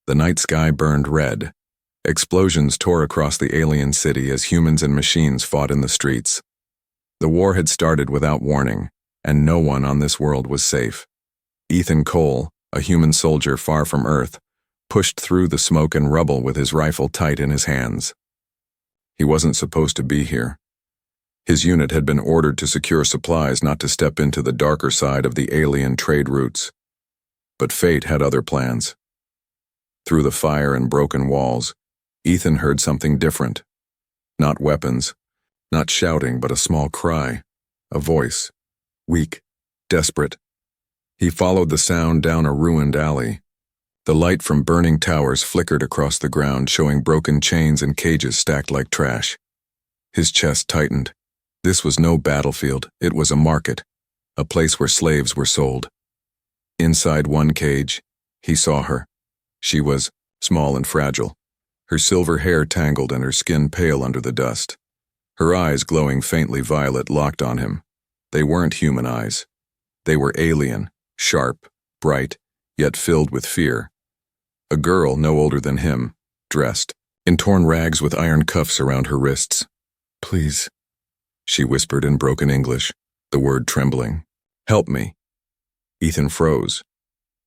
The night sky burned red. Explosions tore across the alien city as humans and machines fought in the streets. The war had started without warning, and no one on this world was safe. Ethan Cole, a human soldier far from Earth, pushed through the smoke and rubble with his rifle tight in his hands. He wasn't supposed to be here. His unit had been ordered to secure supplies, not to step into the darker side of the alien trade routes. But fate had other plans. Through the fire and broken walls, Ethan heard something different. Not weapons, not shouting, but a small cry, a voice, weak, desperate. He followed the sound down a ruined alley. The light from burning towers flickered across the ground, showing broken chains and cages stacked like trash. His chest tightened. This was no battlefield, it was a market, a place where slaves were sold. Inside one cage, he saw her. She was small and fragile, her silver hair tangled and her skin pale under the dust. Her eyes, glowing faintly violet, locked on him. They weren't human eyes. They were alien, sharp, bright, yet filled with fear. A girl no older than him, dressed, in torn rags with iron cuffs around her wrists. "Please," she whispered in broken English, the word trembling. "Help me." Ethan froze.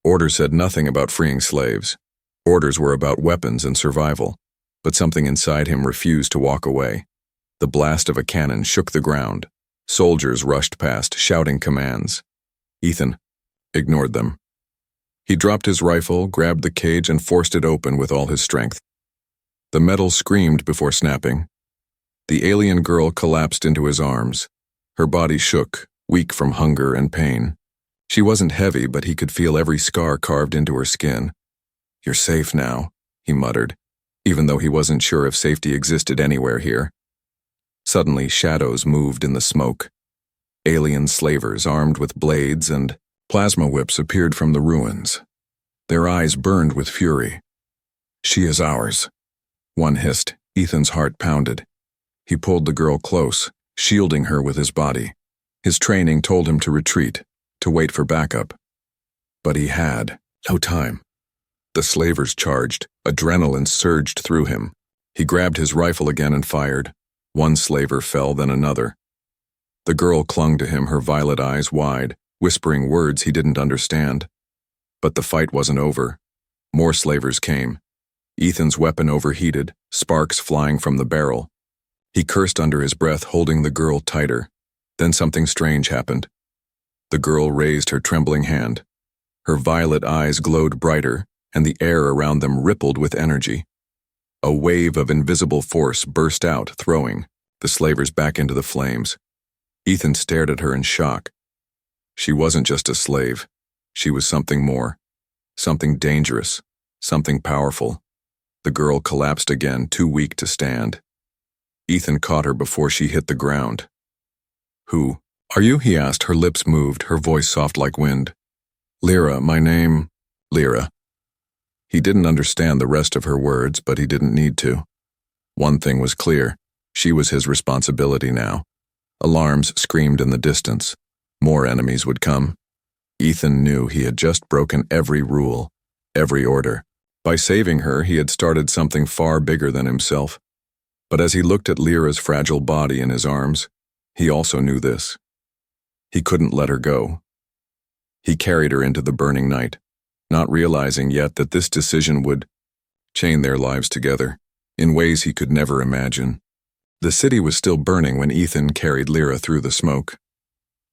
Orders said nothing about freeing slaves. Orders were about weapons and survival, but something inside him refused to walk away. The blast of a cannon shook the ground. Soldiers rushed past, shouting commands. Ethan ignored them. He dropped his rifle, grabbed the cage, and forced it open with all his strength. The metal screamed before snapping. The alien girl collapsed into his arms. Her body shook, weak from hunger and pain. She wasn't heavy, but he could feel every scar carved into her skin. "You're safe now," he muttered, even though he wasn't sure if safety existed anywhere here. Suddenly, shadows moved in the smoke. Alien slavers armed with blades and plasma whips appeared from the ruins. Their eyes burned with fury. "She is ours," one hissed. Ethan's heart pounded. He pulled the girl close, shielding her with his body. His training told him to retreat, to wait for backup. But he had no time. The slavers charged. Adrenaline surged through him. He grabbed his rifle again and fired. One slaver fell, then another. The girl clung to him, her violet eyes wide, whispering words he didn't understand. But the fight wasn't over. More slavers came. Ethan's weapon overheated, sparks flying from the barrel. He cursed under his breath, holding the girl tighter. Then something strange happened. The girl raised her trembling hand. Her violet eyes glowed brighter, and the air around them rippled with energy. A wave of invisible force burst out, throwing the slavers back into the flames. Ethan stared at her in shock. She wasn't just a slave. She was something more. Something dangerous. Something powerful. The girl collapsed again, too weak to stand. Ethan caught her before she hit the ground. "Who are you?" he asked. Her lips moved, her voice soft like wind. "Lyra, my name, Lyra." He didn't understand the rest of her words, but he didn't need to. One thing was clear. She was his responsibility now. Alarms screamed in the distance. More enemies would come. Ethan knew he had just broken every rule, every order. By saving her, he had started something far bigger than himself. But as he looked at Lyra's fragile body in his arms, he also knew this. He couldn't let her go. He carried her into the burning night, not realizing yet that this decision would chain their lives together in ways he could never imagine. The city was still burning when Ethan carried Lyra through the smoke.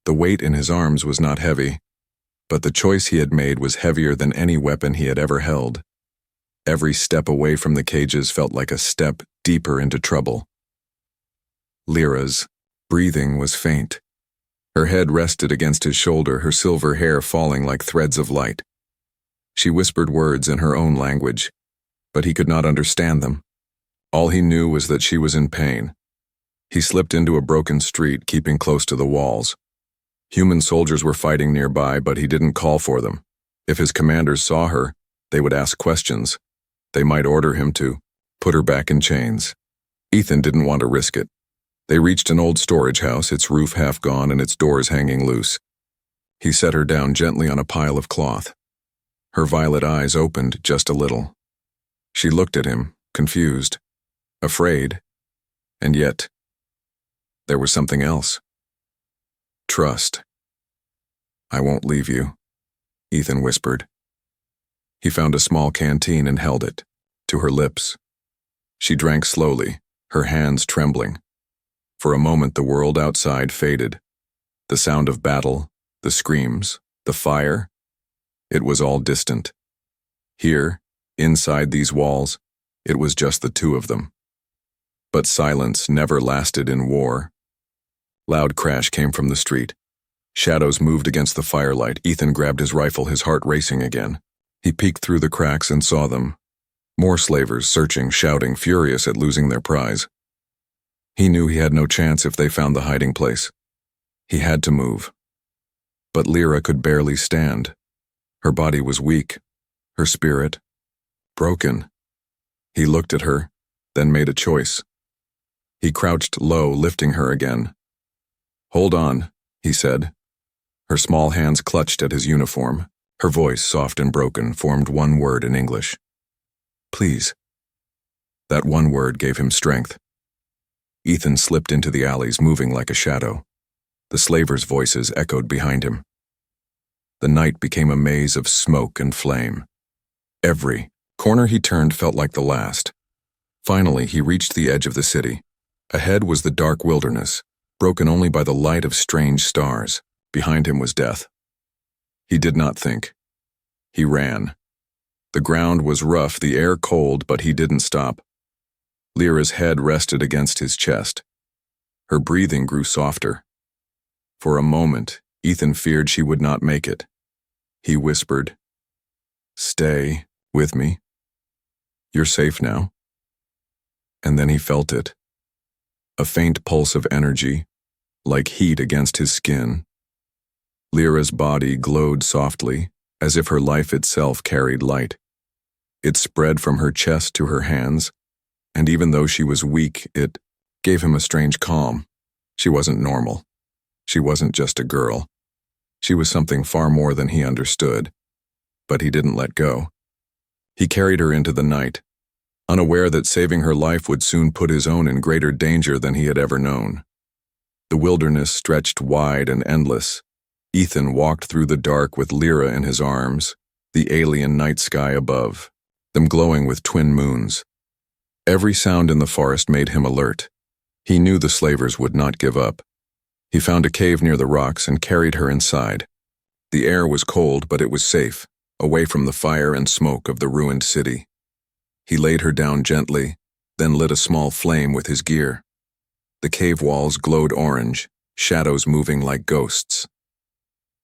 The weight in his arms was not heavy, but the choice he had made was heavier than any weapon he had ever held. Every step away from the cages felt like a step deeper into trouble. Lyra's breathing was faint. Her head rested against his shoulder, her silver hair falling like threads of light. She whispered words in her own language, but he could not understand them. All he knew was that she was in pain. He slipped into a broken street, keeping close to the walls. Human soldiers were fighting nearby, but he didn't call for them. If his commanders saw her, they would ask questions. They might order him to put her back in chains. Ethan didn't want to risk it. They reached an old storage house, its roof half gone and its doors hanging loose. He set her down gently on a pile of cloth. Her violet eyes opened just a little. She looked at him, confused, afraid, and yet there was something else. Trust. "I won't leave you," Ethan whispered. He found a small canteen and held it to her lips. She drank slowly, her hands trembling. For a moment the world outside faded. The sound of battle, the screams, the fire, it was all distant. Here, inside these walls, it was just the two of them. But silence never lasted in war. Loud crash came from the street. Shadows moved against the firelight. Ethan grabbed his rifle, his heart racing again. He peeked through the cracks and saw them. More slavers, searching, shouting, furious at losing their prize. He knew he had no chance if they found the hiding place. He had to move. But Lyra could barely stand. Her body was weak, her spirit broken. He looked at her, then made a choice. He crouched low, lifting her again. "Hold on," he said. Her small hands clutched at his uniform. Her voice, soft and broken, formed one word in English. "Please." That one word gave him strength. Ethan slipped into the alleys, moving like a shadow. The slavers' voices echoed behind him. The night became a maze of smoke and flame. Every corner he turned felt like the last. Finally, he reached the edge of the city. Ahead was the dark wilderness, broken only by the light of strange stars. Behind him was death. He did not think. He ran. The ground was rough, the air cold, but he didn't stop. Lyra's head rested against his chest. Her breathing grew softer. For a moment, Ethan feared she would not make it. He whispered, "Stay with me. You're safe now." And then he felt it. A faint pulse of energy, like heat against his skin. Lyra's body glowed softly, as if her life itself carried light. It spread from her chest to her hands, and even though she was weak, it gave him a strange calm. She wasn't normal. She wasn't just a girl. She was something far more than he understood. But he didn't let go. He carried her into the night, unaware that saving her life would soon put his own in greater danger than he had ever known. The wilderness stretched wide and endless. Ethan walked through the dark with Lyra in his arms, the alien night sky above, them glowing with twin moons. Every sound in the forest made him alert. He knew the slavers would not give up. He found a cave near the rocks and carried her inside. The air was cold, but it was safe, away from the fire and smoke of the ruined city. He laid her down gently, then lit a small flame with his gear. The cave walls glowed orange, shadows moving like ghosts.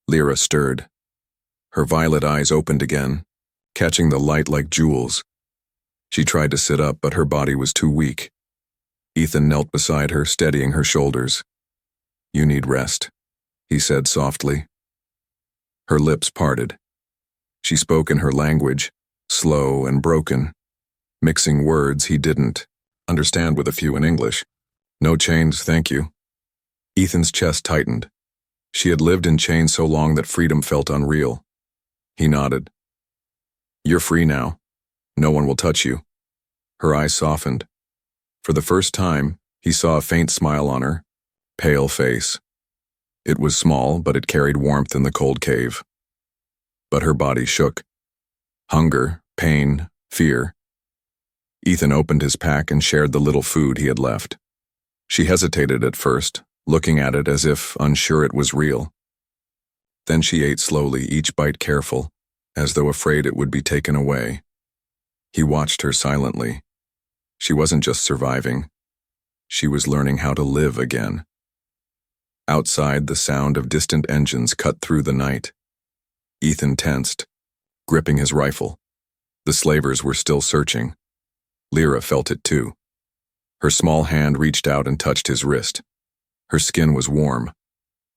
Lyra stirred. Her violet eyes opened again, catching the light like jewels. She tried to sit up, but her body was too weak. Ethan knelt beside her, steadying her shoulders. "You need rest," he said softly. Her lips parted. She spoke in her language, slow and broken, mixing words he didn't understand with a few in English. "No chains, thank you." Ethan's chest tightened. She had lived in chains so long that freedom felt unreal. He nodded. "You're free now. No one will touch you." Her eyes softened. For the first time, he saw a faint smile on her pale face. It was small, but it carried warmth in the cold cave. But her body shook. Hunger, pain, fear. Ethan opened his pack and shared the little food he had left. She hesitated at first, looking at it as if unsure it was real. Then she ate slowly, each bite careful, as though afraid it would be taken away. He watched her silently. She wasn't just surviving. She was learning how to live again. Outside, the sound of distant engines cut through the night. Ethan tensed, gripping his rifle. The slavers were still searching. Lyra felt it too. Her small hand reached out and touched his wrist. Her skin was warm,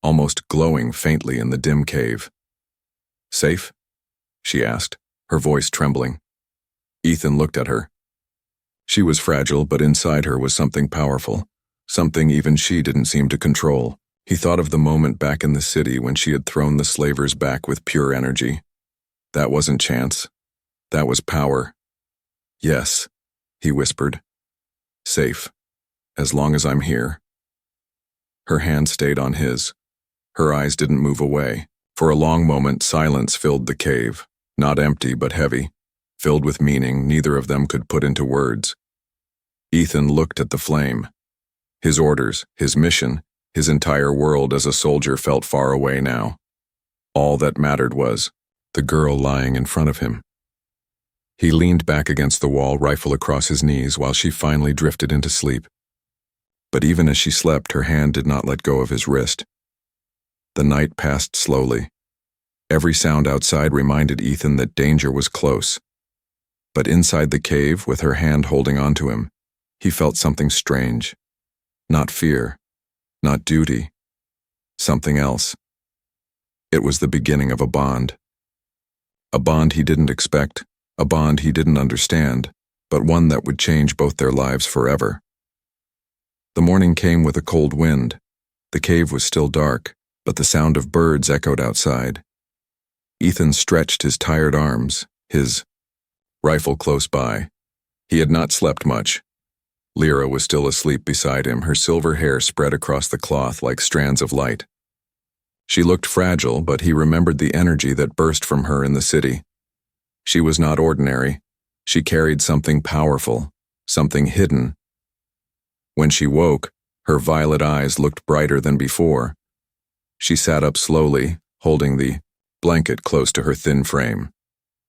almost glowing faintly in the dim cave. "Safe?" she asked, her voice trembling. Ethan looked at her. She was fragile, but inside her was something powerful, something even she didn't seem to control. He thought of the moment back in the city when she had thrown the slavers back with pure energy. That wasn't chance. That was power. Yes, he whispered. Safe, as long as I'm here. Her hand stayed on his. Her eyes didn't move away. For a long moment, silence filled the cave, not empty but heavy, filled with meaning neither of them could put into words. Ethan looked at the flame. His orders, his mission, his entire world as a soldier felt far away now. All that mattered was the girl lying in front of him. He leaned back against the wall, rifle across his knees, while she finally drifted into sleep. But even as she slept, her hand did not let go of his wrist. The night passed slowly. Every sound outside reminded Ethan that danger was close. But inside the cave, with her hand holding onto him, he felt something strange. Not fear, not duty, something else. It was the beginning of a bond. A bond he didn't expect, a bond he didn't understand, but one that would change both their lives forever. The morning came with a cold wind. The cave was still dark, but the sound of birds echoed outside. Ethan stretched his tired arms, his rifle close by. He had not slept much. Lyra was still asleep beside him, her silver hair spread across the cloth like strands of light. She looked fragile, but he remembered the energy that burst from her in the city. She was not ordinary. She carried something powerful, something hidden. When she woke, her violet eyes looked brighter than before. She sat up slowly, holding the blanket close to her thin frame.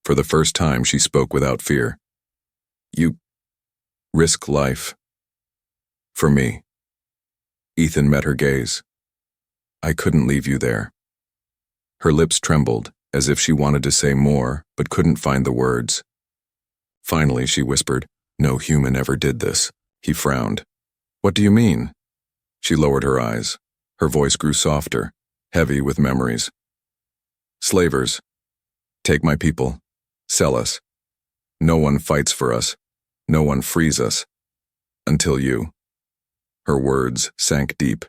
For the first time, she spoke without fear. You risk life. For me. Ethan met her gaze. I couldn't leave you there. Her lips trembled, as if she wanted to say more, but couldn't find the words. Finally, she whispered, No human ever did this. He frowned. What do you mean? She lowered her eyes. Her voice grew softer, heavy with memories. Slavers. Take my people. Sell us. No one fights for us. No one frees us. Until you. Her words sank deep.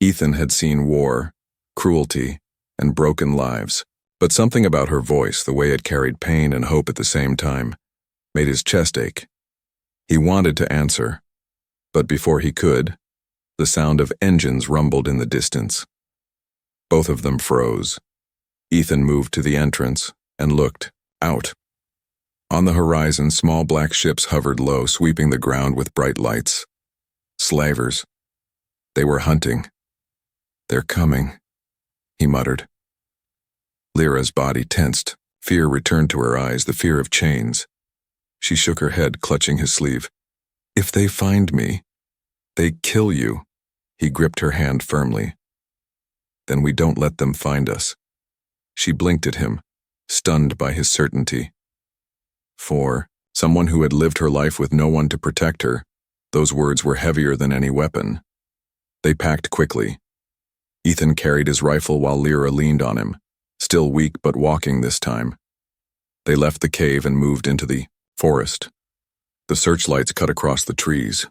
Ethan had seen war, cruelty, and broken lives, but something about her voice, the way it carried pain and hope at the same time, made his chest ache. He wanted to answer, but before he could, the sound of engines rumbled in the distance. Both of them froze. Ethan moved to the entrance and looked out. On the horizon, small black ships hovered low, sweeping the ground with bright lights. Slavers. They were hunting. They're coming, he muttered. Lyra's body tensed. Fear returned to her eyes, the fear of chains. She shook her head, clutching his sleeve. If they find me, they kill you. He gripped her hand firmly. Then we don't let them find us. She blinked at him, stunned by his certainty. For someone who had lived her life with no one to protect her, those words were heavier than any weapon. They packed quickly. Ethan carried his rifle while Lyra leaned on him, still weak but walking this time. They left the cave and moved into the forest. The searchlights cut across the trees.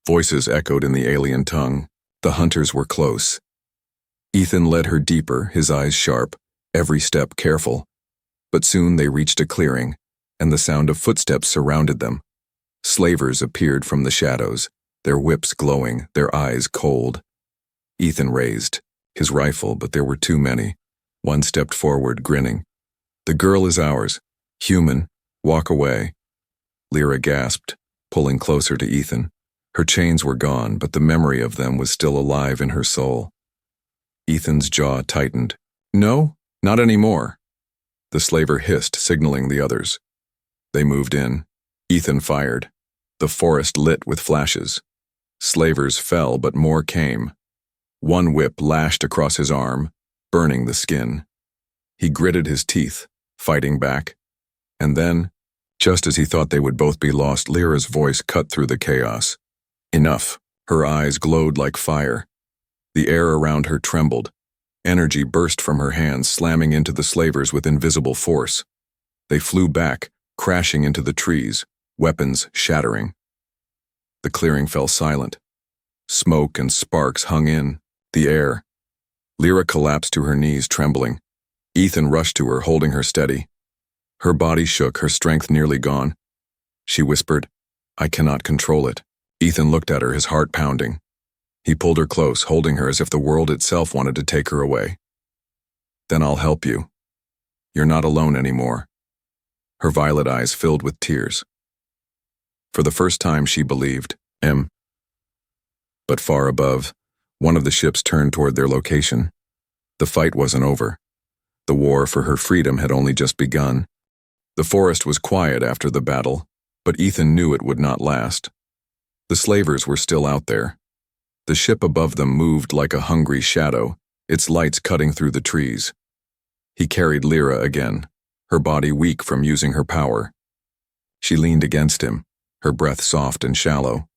Voices echoed in the alien tongue. The hunters were close. Ethan led her deeper, his eyes sharp, every step careful. But soon they reached a clearing, and the sound of footsteps surrounded them. Slavers appeared from the shadows, their whips glowing, their eyes cold. Ethan raised his rifle, but there were too many. One stepped forward, grinning. The girl is ours. Human. Walk away. Lyra gasped, pulling closer to Ethan. Her chains were gone, but the memory of them was still alive in her soul. Ethan's jaw tightened. No, not anymore. The slaver hissed, signaling the others. They moved in. Ethan fired. The forest lit with flashes. Slavers fell, but more came. One whip lashed across his arm, burning the skin. He gritted his teeth, fighting back. And then, just as he thought they would both be lost, Lyra's voice cut through the chaos. Enough. Her eyes glowed like fire. The air around her trembled. Energy burst from her hands, slamming into the slavers with invisible force. They flew back, crashing into the trees, weapons shattering. The clearing fell silent. Smoke and sparks hung in the air. Lyra collapsed to her knees, trembling. Ethan rushed to her, holding her steady. Her body shook, her strength nearly gone. She whispered, "I cannot control it." Ethan looked at her, his heart pounding. He pulled her close, holding her as if the world itself wanted to take her away. "Then I'll help you. You're not alone anymore." Her violet eyes filled with tears. For the first time she believed him. But far above, one of the ships turned toward their location. The fight wasn't over. The war for her freedom had only just begun. The forest was quiet after the battle, but Ethan knew it would not last. The slavers were still out there. The ship above them moved like a hungry shadow, its lights cutting through the trees. He carried Lyra again, her body weak from using her power. She leaned against him, her breath soft and shallow.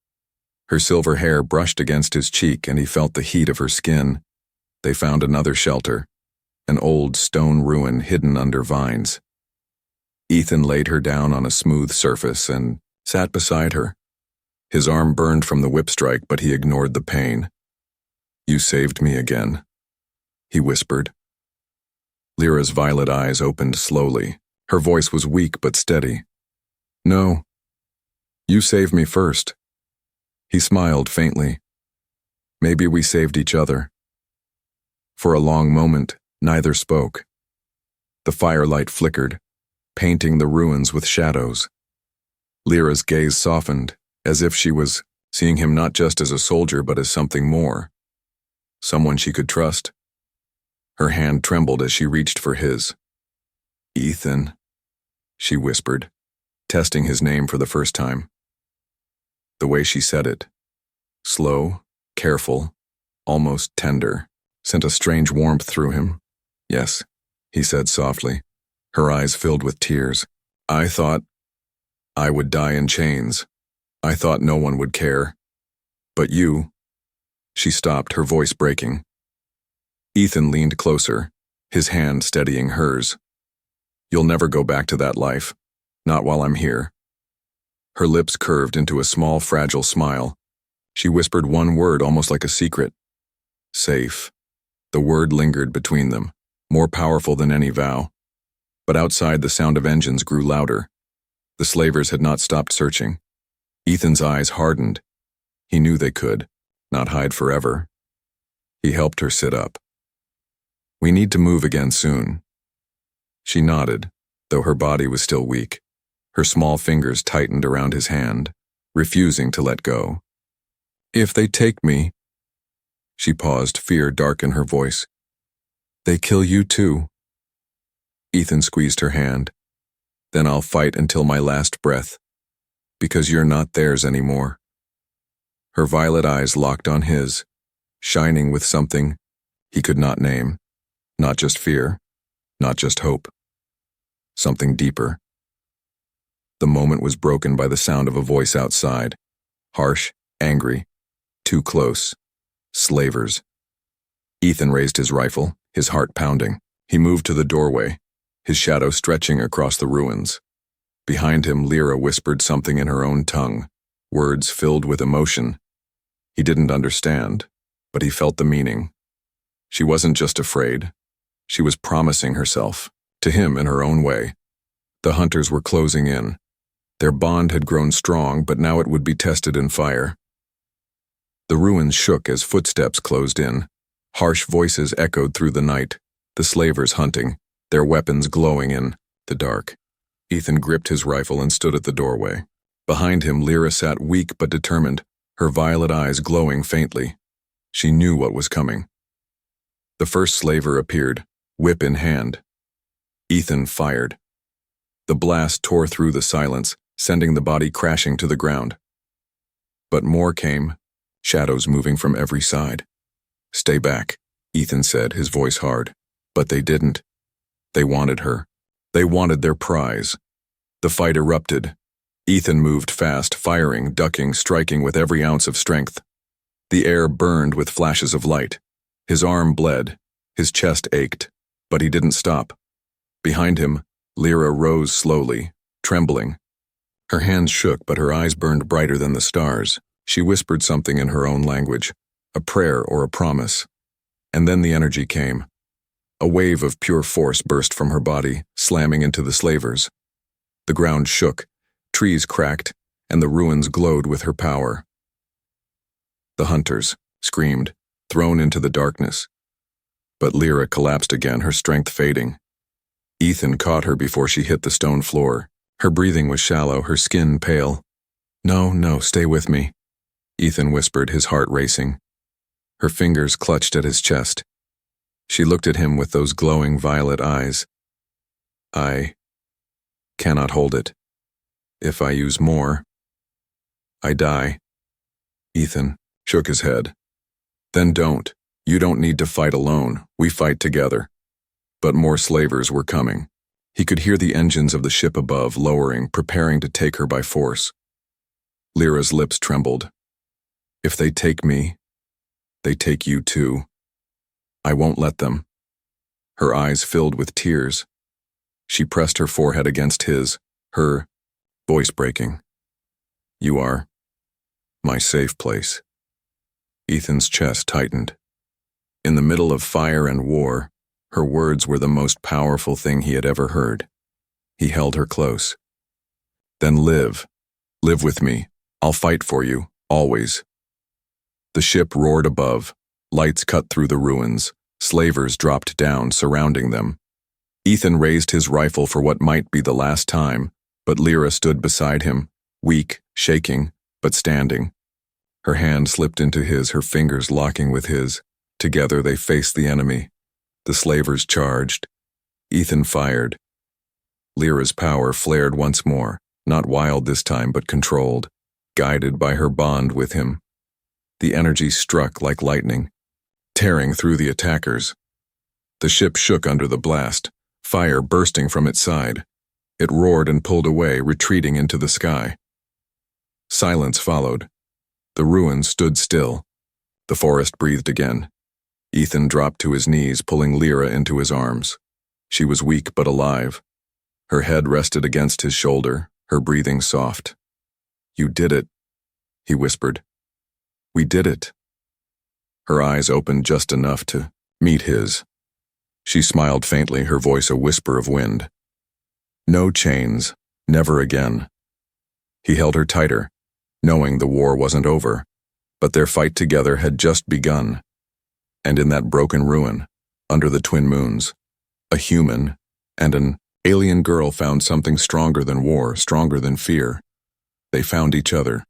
Her silver hair brushed against his cheek and he felt the heat of her skin. They found another shelter, an old stone ruin hidden under vines. Ethan laid her down on a smooth surface and sat beside her. His arm burned from the whip strike, but he ignored the pain. "You saved me again," he whispered. Lyra's violet eyes opened slowly. Her voice was weak but steady. "No, you saved me first." He smiled faintly. "Maybe we saved each other." For a long moment, neither spoke. The firelight flickered, painting the ruins with shadows. Lyra's gaze softened, as if she was seeing him not just as a soldier but as something more. Someone she could trust. Her hand trembled as she reached for his. "Ethan," she whispered, testing his name for the first time. The way she said it, slow, careful, almost tender, sent a strange warmth through him. "Yes," he said softly, her eyes filled with tears. "I thought I would die in chains. I thought no one would care. But you—" She stopped, her voice breaking. Ethan leaned closer, his hand steadying hers. "You'll never go back to that life, not while I'm here." Her lips curved into a small, fragile smile. She whispered one word almost like a secret. "Safe." The word lingered between them, more powerful than any vow. But outside, the sound of engines grew louder. The slavers had not stopped searching. Ethan's eyes hardened. He knew they could not hide forever. He helped her sit up. "We need to move again soon." She nodded, though her body was still weak. Her small fingers tightened around his hand, refusing to let go. "If they take me—" She paused, fear dark in her voice. "They kill you too." Ethan squeezed her hand. "Then I'll fight until my last breath, because you're not theirs anymore." Her violet eyes locked on his, shining with something he could not name. Not just fear, not just hope. Something deeper. The moment was broken by the sound of a voice outside. Harsh, angry, too close. Slavers. Ethan raised his rifle, his heart pounding. He moved to the doorway, his shadow stretching across the ruins. Behind him, Lyra whispered something in her own tongue, words filled with emotion. He didn't understand, but he felt the meaning. She wasn't just afraid. She was promising herself, to him in her own way. The hunters were closing in. Their bond had grown strong, but now it would be tested in fire. The ruins shook as footsteps closed in. Harsh voices echoed through the night, the slavers hunting, their weapons glowing in the dark. Ethan gripped his rifle and stood at the doorway. Behind him, Lyra sat weak but determined, her violet eyes glowing faintly. She knew what was coming. The first slaver appeared, whip in hand. Ethan fired. The blast tore through the silence, sending the body crashing to the ground. But more came, shadows moving from every side. "Stay back," Ethan said, his voice hard. But they didn't. They wanted her. They wanted their prize. The fight erupted. Ethan moved fast, firing, ducking, striking with every ounce of strength. The air burned with flashes of light. His arm bled. His chest ached. But he didn't stop. Behind him, Lyra rose slowly, trembling. Her hands shook, but her eyes burned brighter than the stars. She whispered something in her own language, a prayer or a promise. And then the energy came. A wave of pure force burst from her body, slamming into the slavers. The ground shook, Trees cracked, and the ruins glowed with her power. The hunters screamed, thrown into the darkness. But Lyra collapsed again, her strength fading. Ethan caught her before she hit the stone floor. Her breathing was shallow, her skin pale. No, stay with me," Ethan whispered, his heart racing. Her fingers clutched at his chest. She looked at him with those glowing violet eyes. "I cannot hold it. If I use more, I die." Ethan shook his head. "Then don't. You don't need to fight alone. We fight together." But more slavers were coming. He could hear the engines of the ship above lowering, preparing to take her by force. Lyra's lips trembled. "If they take me, they take you too. I won't let them." Her eyes filled with tears. She pressed her forehead against his, her voice breaking. "You are my safe place." Ethan's chest tightened. In the middle of fire and war, her words were the most powerful thing he had ever heard. He held her close. "Then live. Live with me. I'll fight for you, always." The ship roared above. Lights cut through the ruins. Slavers dropped down, surrounding them. Ethan raised his rifle for what might be the last time, but Lyra stood beside him, weak, shaking, but standing. Her hand slipped into his, her fingers locking with his. Together they faced the enemy. The slavers charged. Ethan fired. Lyra's power flared once more, not wild this time but controlled, guided by her bond with him. The energy struck like lightning, tearing through the attackers. The ship shook under the blast, fire bursting from its side. It roared and pulled away, retreating into the sky. Silence followed. The ruins stood still. The forest breathed again. Ethan dropped to his knees, pulling Lyra into his arms. She was weak but alive. Her head rested against his shoulder, her breathing soft. "You did it," he whispered. "We did it." Her eyes opened just enough to meet his. She smiled faintly, her voice a whisper of wind. "No chains, never again." He held her tighter, knowing the war wasn't over, but their fight together had just begun. And in that broken ruin, under the twin moons, a human and an alien girl found something stronger than war, stronger than fear. They found each other.